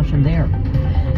caution there.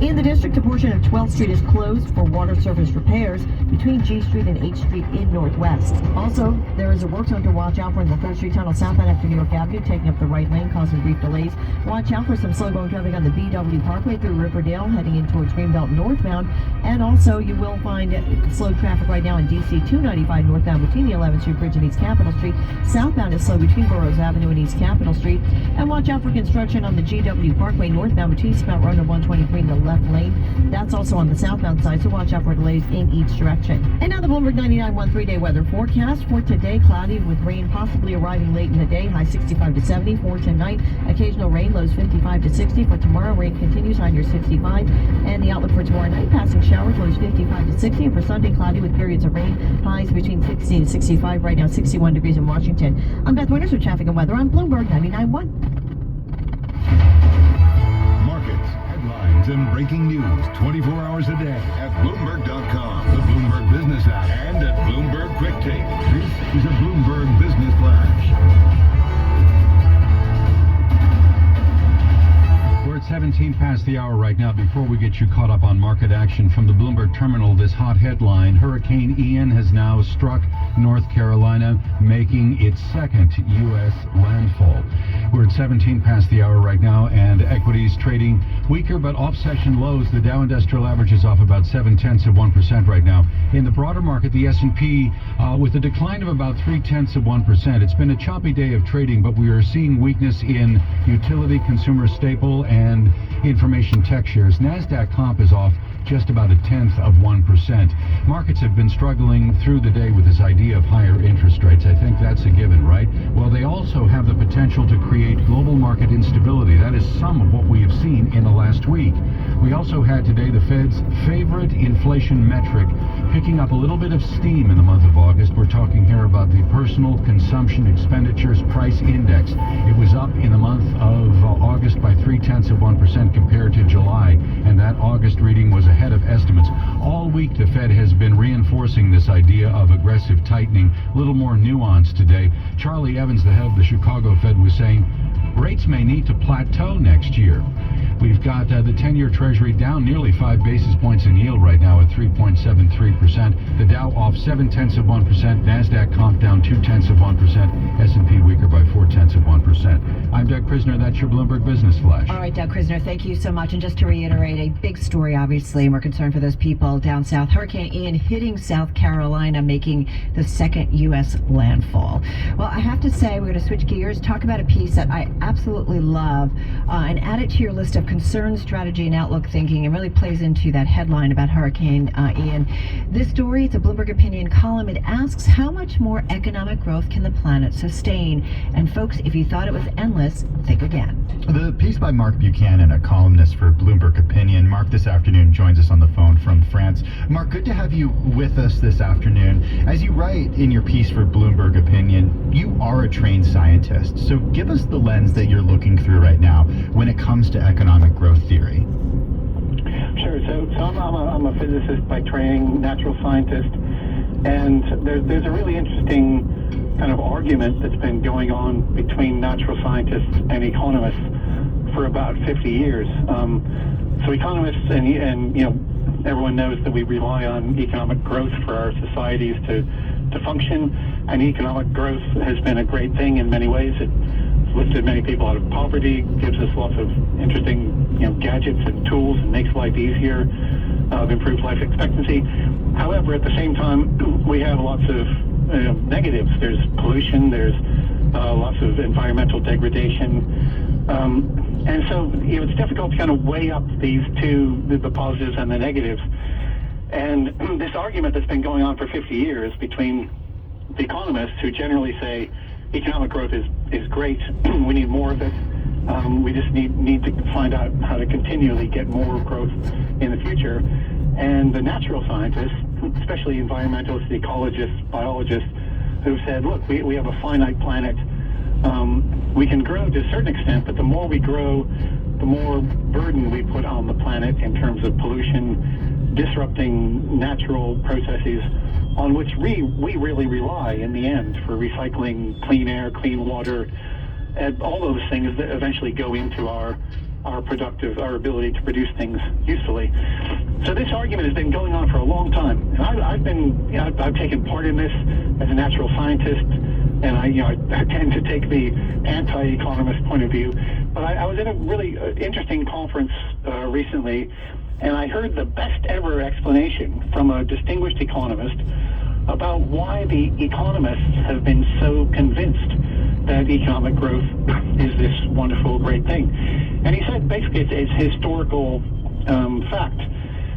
In the district, a portion of 12th Street is closed for water service repairs between G Street and H Street in Northwest. Also, there is a work zone to watch out for in the 3rd Street Tunnel southbound after New York Avenue, taking up the right lane, causing brief delays. Watch out for some slow-going traffic on the BW Parkway through Riverdale, heading in towards Greenbelt northbound. And also, you will find slow traffic right now in DC 295 northbound between the 11th Street Bridge and East Capitol Street. Southbound is slow between Burroughs Avenue and East Capitol Street. And watch out for construction on the GW Parkway northbound between Mount Road and 123 in the left lane. That's also on the southbound side, so watch out for delays in each direction. And now the Bloomberg 99.1 3-day weather forecast for today: cloudy with rain possibly arriving late in the day, high 65 to 70. For tonight, occasional rain, lows 55 to 60. For tomorrow, rain continues, high near 65. And the outlook for tomorrow night, passing showers, lows 55 to 60. And for Sunday, cloudy with periods of rain, highs between 60 and 65. Right now, 61 degrees in Washington. I'm Beth Winters with traffic and weather on Bloomberg 99.1. And breaking news 24 hours a day at Bloomberg.com, the Bloomberg Business app, and at Bloomberg Quick Take. This is a Bloomberg Business Flash. We're at 17 past the hour right now. Before we get you caught up on market action from the Bloomberg terminal, this hot headline: Hurricane Ian has now struck North Carolina, making its second U.S. landfall. We're at 17 past the hour right now, and equities trading weaker but off-session lows. The Dow Industrial Average is off about 0.7% right now. In the broader market, the S&P with a decline of about 0.3%. It's been a choppy day of trading, but we are seeing weakness in utility, consumer staple, and information tech shares. NASDAQ comp is off just about 0.1%. Markets have been struggling through the day with this idea of higher interest rates. I think that's a given, right? Well, they also have the potential to create global market instability. That is some of what we have seen in the last week. We also had today the Fed's favorite inflation metric picking up a little bit of steam in the month of August. We're talking here about the Personal Consumption Expenditures Price Index. It was up in the month of August by 0.3% compared to July, and that August reading was ahead of estimates. All week, the Fed has been reinforcing this idea of aggressive tightening. A little more nuance today. Charlie Evans, the head of the Chicago Fed, was saying rates may need to plateau next year. We've got the 10-year Treasury down nearly 5 basis points in yield right now at 3.73%. The Dow off 0.7%. NASDAQ comp down 0.2%. S&P weaker by 0.4%. I'm Doug Krisner. That's your Bloomberg Business Flash. All right, Doug Krisner, thank you so much. And just to reiterate, a big story, obviously, and we're concerned for those people down south. Hurricane Ian hitting South Carolina, making the second U.S. landfall. Well, I have to say, we're going to switch gears, talk about a piece that I absolutely love, and add it to your list of concern, strategy, and outlook thinking, and really plays into that headline about Hurricane Ian. This story, it's a Bloomberg Opinion column. It asks, how much more economic growth can the planet sustain? And folks, if you thought it was endless, think again. The piece by Mark Buchanan, a columnist for Bloomberg Opinion. Mark this afternoon joins us on the phone from France. Mark, good to have you with us this afternoon. As you write in your piece for Bloomberg Opinion, you are a trained scientist. So give us the lens that you're looking through right now when it comes to economic growth theory. Sure. So I'm a physicist by training, natural scientist, and there's a really interesting kind of argument that's been going on between natural scientists and economists for about 50 years. So economists and you know, everyone knows that we rely on economic growth for our societies to function, and economic growth has been a great thing in many ways. It lifted many people out of poverty, gives us lots of interesting, gadgets and tools, and makes life easier, improves life expectancy. However, at the same time, we have lots of negatives. There's pollution, there's lots of environmental degradation, and so it's difficult to kind of weigh up these two, the positives and the negatives. And this argument that's been going on for 50 years between the economists, who generally say economic growth is great, we need more of it, we just need to find out how to continually get more growth in the future, and the natural scientists, especially environmentalists, ecologists, biologists, who've said, look, we have a finite planet. We can grow to a certain extent, but the more we grow, the more burden we put on the planet in terms of pollution, disrupting natural processes on which we really rely in the end for recycling, clean air, clean water, and all those things that eventually go into our our ability to produce things usefully. So this argument has been going on for a long time, and I've taken part in this as a natural scientist, and I tend to take the anti-economist point of view. But I was at a really interesting conference recently, and I heard the best ever explanation from a distinguished economist about why the economists have been so convinced that economic growth is this wonderful, great thing. And he said basically it's historical fact,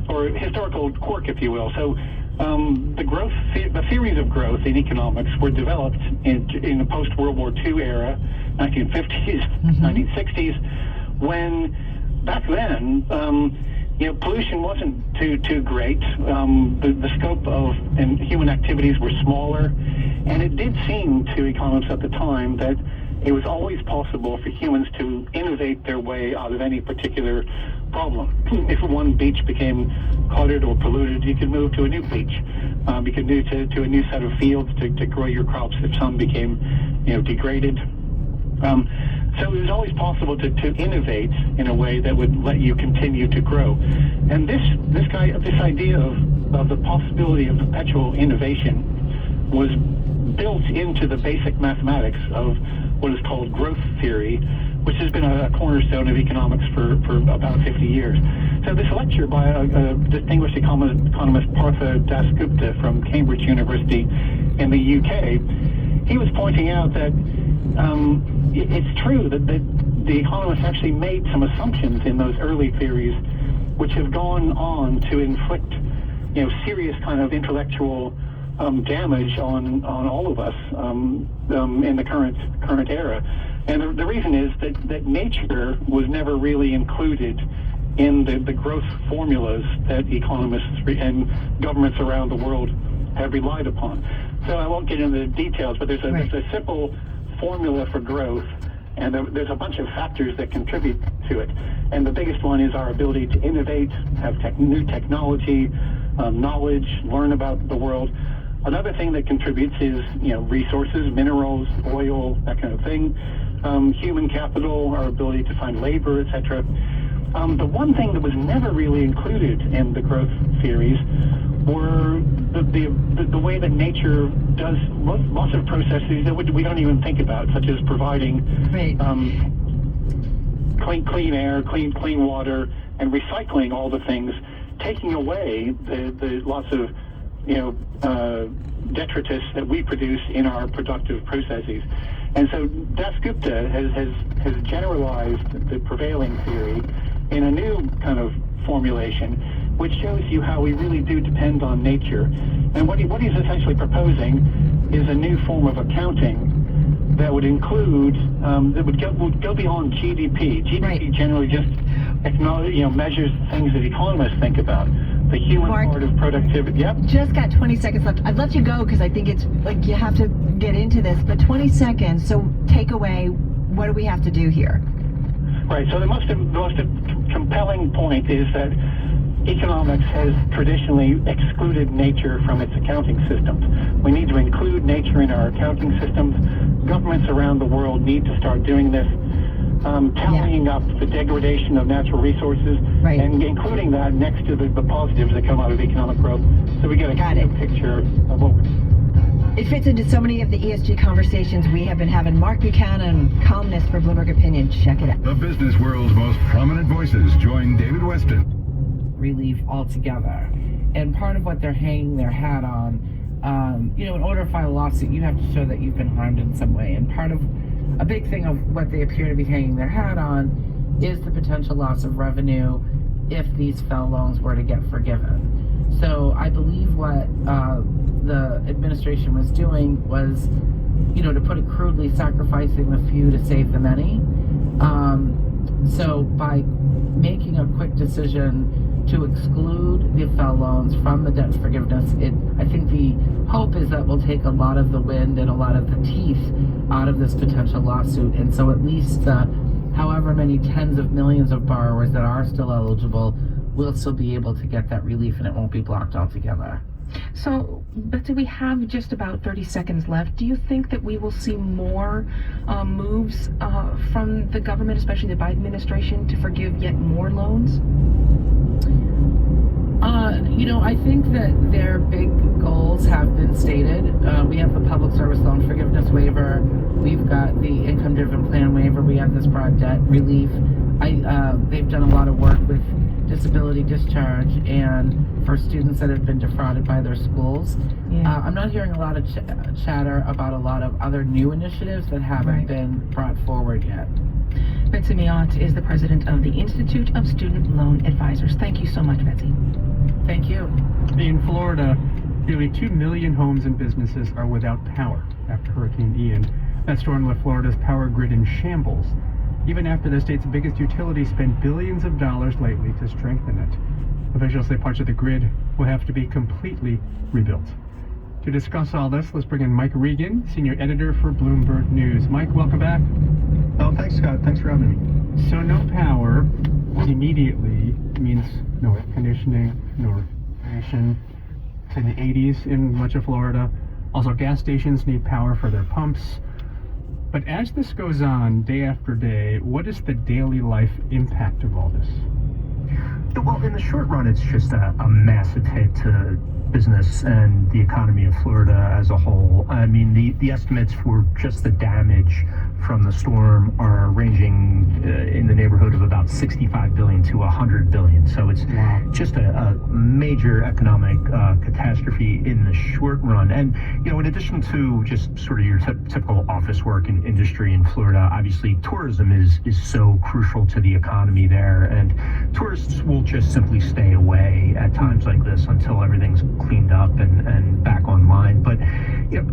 or historical quirk, if you will. So the theories of growth in economics were developed in the post-World War II era, 1950s, 1960s, when back then, pollution wasn't too great. The scope of human activities were smaller, and it did seem to economists at the time that it was always possible for humans to innovate their way out of any particular problem. If one beach became cluttered or polluted, you could move to a new beach. You could move to a new set of fields to grow your crops if some became, degraded. So it was always possible to innovate in a way that would let you continue to grow. And this idea of the possibility of perpetual innovation was built into the basic mathematics of what is called growth theory, which has been a cornerstone of economics for about 50 years. So this lecture by a distinguished economist, Partha Dasgupta from Cambridge University in the UK, he was pointing out that it's true that the economists actually made some assumptions in those early theories which have gone on to inflict serious kind of intellectual damage on all of us in the current era. And the reason is that nature was never really included in the growth formulas that economists and governments around the world have relied upon. So I won't get into the details, but there's a simple formula for growth, and there's a bunch of factors that contribute to it. And the biggest one is our ability to innovate, have new technology, knowledge, learn about the world. Another thing that contributes is, resources, minerals, oil, that kind of thing. Human capital, our ability to find labor, etc. The one thing that was never really included in the growth theories were the way that nature does lots of processes that we don't even think about, such as providing clean air, clean water, and recycling all the things, taking away the lots of detritus that we produce in our productive processes. And so Dasgupta has generalized the prevailing theory in a new kind of formulation, which shows you how we really do depend on nature. And what he's essentially proposing is a new form of accounting that would include, that would go beyond GDP. GDP generally just measures things that economists think about. The human part of productivity. Yep. Just got 20 seconds left. I'd let you go because I think it's like you have to get into this, but 20 seconds. So take away, what do we have to do here? Right. So the most compelling point is that economics has traditionally excluded nature from its accounting systems. We need to include nature in our accounting systems. Governments around the world need to start doing this. Tallying up the degradation of natural resources, and including that next to the positives that come out of economic growth, so we get a clear picture of what it fits into so many of the ESG conversations we have been having. Mark Buchanan, columnist for Bloomberg Opinion. Check it out. The business world's most prominent voices join David Weston. Relief altogether. And part of what they're hanging their hat on, in order to file a lawsuit, you have to show that you've been harmed in some way. And a big thing of what they appear to be hanging their hat on is the potential loss of revenue if these FEL loans were to get forgiven. So I believe what the administration was doing was, to put it crudely, sacrificing the few to save the many. So by making a quick decision to exclude the FEL loans from the debt forgiveness, I think the hope is that we'll take a lot of the wind and a lot of the teeth out of this potential lawsuit, and so at least however many tens of millions of borrowers that are still eligible will still be able to get that relief, and it won't be blocked altogether. So, Betsy, we have just about 30 seconds left. Do you think that we will see more moves from the government, especially the Biden administration, to forgive yet more loans? I think that their big goals have been stated. We have the public service loan forgiveness waiver. We've got the income-driven plan waiver. We have this broad debt relief. They've done a lot of work with disability discharge and for students that have been defrauded by their schools. Yeah. I'm not hearing a lot of chatter about a lot of other new initiatives that haven't been brought forward yet. Betsy Miotte is the president of the Institute of Student Loan Advisors. Thank you so much, Betsy. Thank you. In Florida, nearly 2 million homes and businesses are without power after Hurricane Ian. That storm left Florida's power grid in shambles, even after the state's biggest utility spent billions of dollars lately to strengthen it. Officials say parts of the grid will have to be completely rebuilt. To discuss all this, let's bring in Mike Regan, senior editor for Bloomberg News. Mike, welcome back. Oh, thanks, Scott. Thanks for having me. So no power immediately means no air conditioning, no refrigeration. It's in the 80s in much of Florida. Also, gas stations need power for their pumps. But as this goes on day after day, what is the daily life impact of all this? Well, in the short run, it's just a massive hit to business and the economy of Florida as a whole. I mean, the estimates for just the damage from the storm are ranging in the neighborhood of about 65 billion to 100 billion. So it's just a major economic catastrophe in the short run. And, in addition to just sort of your typical office work and industry in Florida, obviously tourism is so crucial to the economy there. And tourists will just simply stay away at times like this until everything's cleaned up and back online. But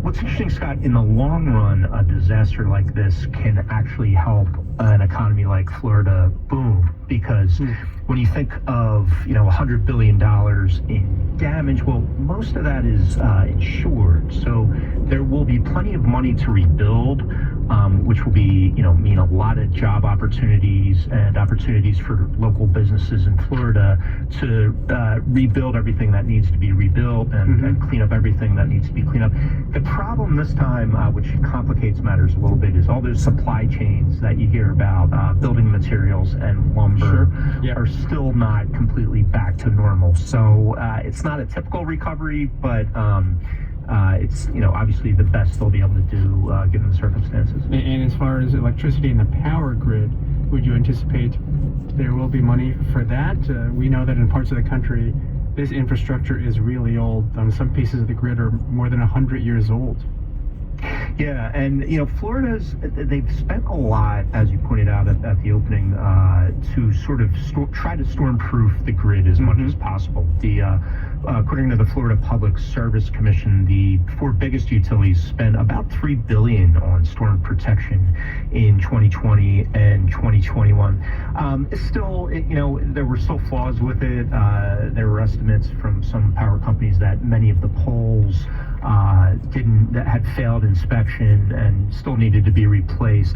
what's interesting, Scott, in the long run, a disaster like this can actually help an economy like Florida boom, because when you think of $100 billion in damage, well, most of that is insured, so there will be plenty of money to rebuild, which will be mean a lot of job opportunities and opportunities for local businesses in Florida to rebuild everything that needs to be rebuilt and clean up everything that needs to be cleaned up. The problem this time, which complicates matters a little bit, is all those supply chains that you hear about, building materials and lumber, are still not completely back to normal. So it's not a typical recovery, but it's obviously the best they'll be able to do given the circumstances. And as far as electricity and the power grid, would you anticipate there will be money for that? We know that in parts of the country, this infrastructure is really old. Some pieces of the grid are more than 100 years old. Yeah, and they've spent a lot, as you pointed out at the opening, to sort of try to storm-proof the grid as much as possible. According to the Florida Public Service Commission, the four biggest utilities spent about $3 billion on storm protection in 2020 and 2021. It's still, there were still flaws with it. There were estimates from some power companies that many of the poles that had failed inspection and still needed to be replaced.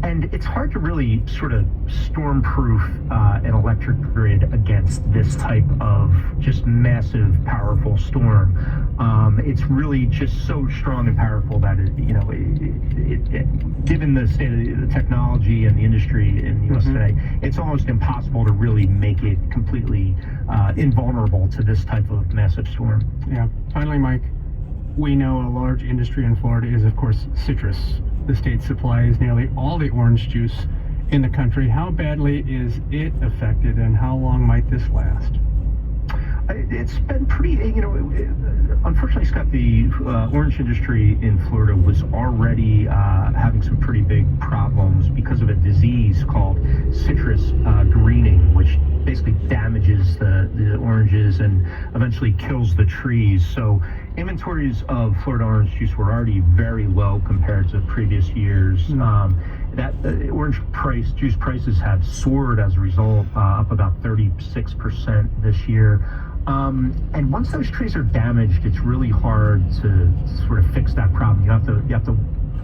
And it's hard to really sort of storm-proof an electric grid against this type of just massive, powerful storm. It's really just so strong and powerful that given the state of the technology and the industry in the U.S. today, it's almost impossible to really make it completely invulnerable to this type of massive storm. Yeah. Finally, Mike, we know a large industry in Florida is, of course, citrus. The state supplies nearly all the orange juice in the country. How badly is it affected, and how long might this last? It's been pretty, unfortunately, Scott, the orange industry in Florida was already having some pretty big problems because of a disease called citrus greening, which basically damages the oranges and eventually kills the trees. So inventories of Florida orange juice were already very low compared to previous years. That orange juice prices have soared as a result, up about 36% this year. And once those trees are damaged, it's really hard to sort of fix that problem. You have to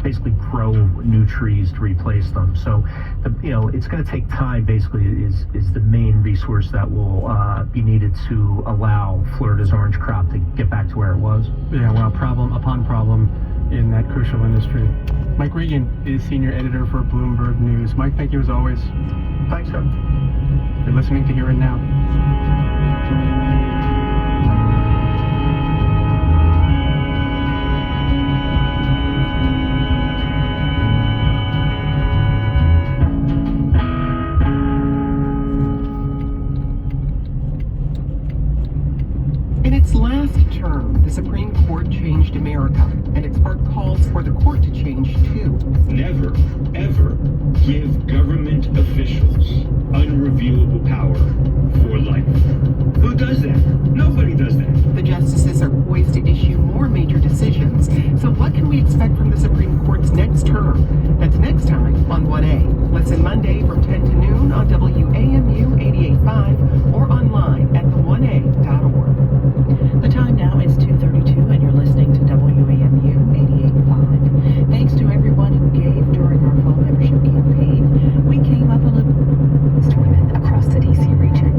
basically grow new trees to replace them. So, it's going to take time. Basically, is the main resource that will be needed to allow Florida's orange crop to get back to where it was. Yeah, well, problem upon problem in that crucial industry. Mike Regan is senior editor for Bloomberg News. Mike, thank you as always. Thanks, sir. You're listening to Here and Now. In its last term, the Supreme Court changed America, and it sparked calls for the court to change too. Never, ever give government officials unreviewable power for life. Who does that? Nobody does that. The justices are poised to issue more major decisions. So what can we expect from the Supreme Court's next term? That's next time on 1A. Listen Monday from 10 to noon on WAMU 88.5 or online at the1a.org. The time now is 2:32, and you're listening to WAMU 88.5. Thanks to everyone who gave during our fall membership campaign. We came up a little to women across the D.C. region.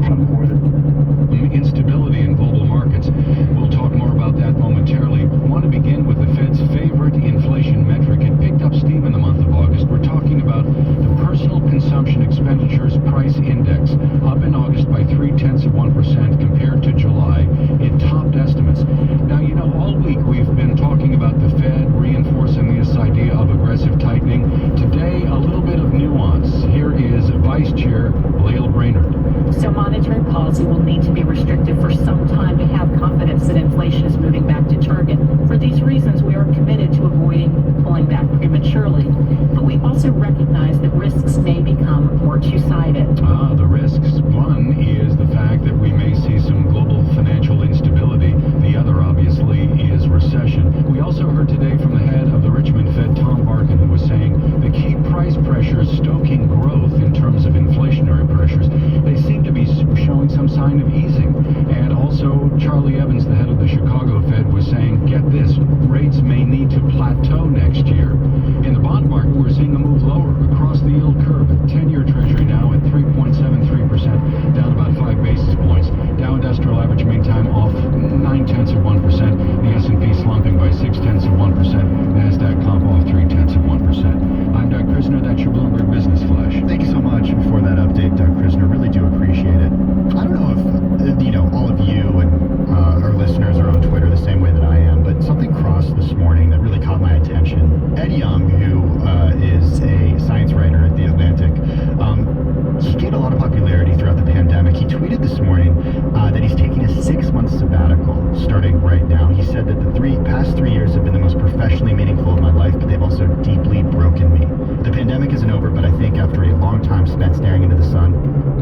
Instability in global markets. We'll talk more about that momentarily. I want to begin with the Fed's favorite inflation metric. It picked up steam in the month of August. We're talking about the Personal Consumption Expenditures Price Index, up in August by 0.3% compared to July. It topped estimates. Now, all week we've been talking about the Fed reinforcing this idea of aggressive tightening. Today, a little bit of nuance. Here is Vice Chair Lael Brainerd. So monetary policy will need to be restricted for some time to have confidence that inflation is moving back to target. For these reasons, we are committed to avoiding pulling back prematurely. But we also recognize that risks may become more two-sided. The risks. One is the fact that we may see some global financial instability. The other, obviously, is recession. We also heard today from the head of the Richmond Fed, Tom Barkin, who was saying the key price pressures stoking growth in terms of inflationary pressures, they seem to be showing some sign of easing. And also, Charlie Evans, the head of the Chicago Fed, was saying, get this, rates may need to plateau next year. In the bond market, we're seeing a move lower across the yield curve. 10-year Treasury now at 3.73%, down about 5 basis points. Dow Industrial Average meantime off 0.9%. The S&P slumping by 0.6%. NASDAQ comp off 0.3%. I'm Doug Krisner. That's your Bloomberg Business Flash. Thank you so much for that update, Doug Krisner. Really do appreciate it. I don't know if, all of you and our listeners are on Twitter the same way that I am, but something crossed this morning that really caught my attention. Ed Young, who is a science writer at The Atlantic, he gained a lot of popularity throughout the pandemic. He tweeted this morning that he's taking a 6-month sabbatical starting right now. He said that the past 3 years have been the most professionally meaningful of my life, but they've also deeply broken me. The pandemic isn't over, but I think after a long time spent staring into the sun,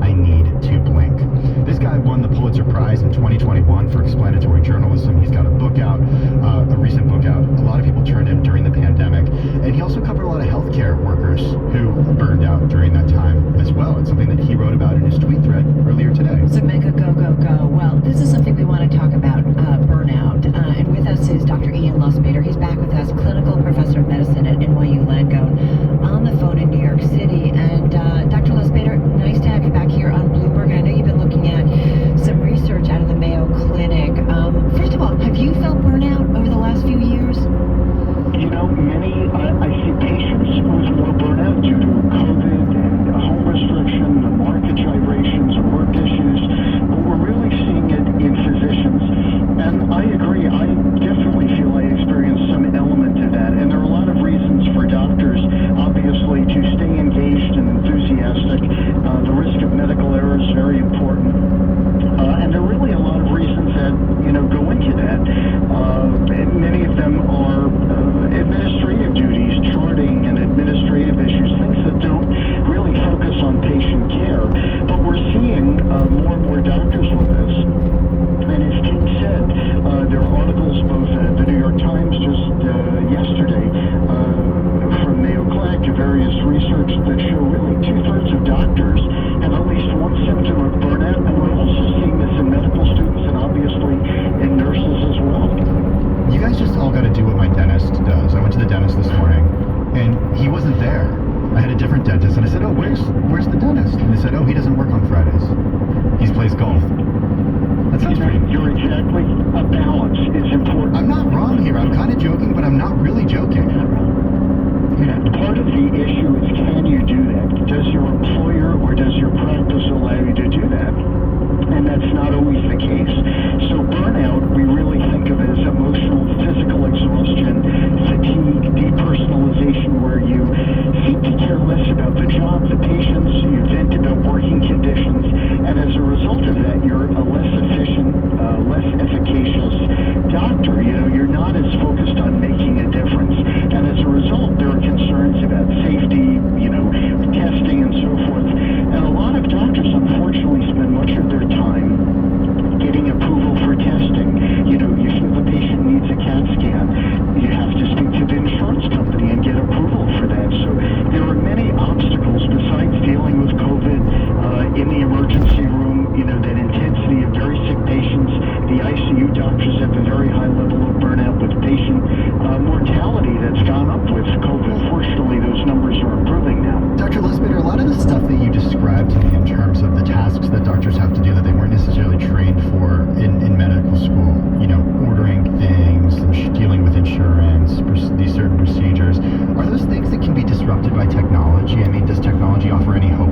I need to blink. This guy won the Pulitzer Prize in 2021 for explanatory journalism. He's got a book out, a recent book out. A lot of people turned to him during the pandemic. And he also covered a lot of healthcare workers who burned out during that time as well. It's something that he wrote about in his tweet thread earlier today. So mega go, go, go. Well, this is something we want to talk about, burnout. And with us is Dr. Ian Lustbader. He's back with us, clinical professor of medicine at NYU Langone, on the phone in New York City. And Dr. Lustbader, nice to have you back here on Bloomberg. I know you've been looking at some research out of the Mayo Clinic. First of all, have you felt burnout over the last few years? I see patients with more burnout due to COVID and home restriction, the market gyrations, work issues, but we're really seeing it in physicians. And I agree, I definitely feel I experienced some element of that. And there are a lot of reasons for doctors, obviously, to stay engaged and enthusiastic. The risk of medical error is very important. And there are really a lot of reasons that, go into that. Many of them are administrative duties, charting and administrative issues, things that don't really focus on patient care. But we're seeing more and more doctors with this. And as Tim said, there are articles both at the New York Times just yesterday from Mayo Clinic to various research that show really 2/3 of doctors have at least one symptom of burnout. And we're also seeing this in medical students and obviously in nurses as well. You guys just all got to do what my dentist does. I went to the dentist this morning, arthritis. He plays golf. That sounds pretty. You're exactly. A balance is important. I'm not wrong here. I'm kind of joking, but I'm not really joking. Part of the issue is, can you do that? Does your employer or does your practice allow you to do that? And that's not always the case. So burnout, we really think of it as emotional, physical exhaustion, fatigue, depersonalization, where you seem to care less about the job, the patients, you vent about working conditions, and as a result of that, you're a less efficient, less efficacious doctor. You know, you're not as focused on making a difference. And as a result, there are concerns about safety, you know, testing and so forth. And a lot of doctors, unfortunately, spend much of their time getting approval for testing. You know, you feel the patient needs a CAT scan, you have to speak to the insurance company and get approval for that. So there are many obstacles besides dealing with COVID in the emergency room. You know, that intensity of very sick patients. The ICU doctors have a very high level of burnout with patient mortality that's gone up with COVID. Fortunately, those numbers are improving now. Dr. Lesbader, a lot of the stuff that you described to me in terms of the tasks that doctors have to do that they weren't necessarily trained for in medical school, you know, ordering things, dealing with insurance, these certain procedures, are those things that can be disrupted by technology? I mean, does technology offer any hope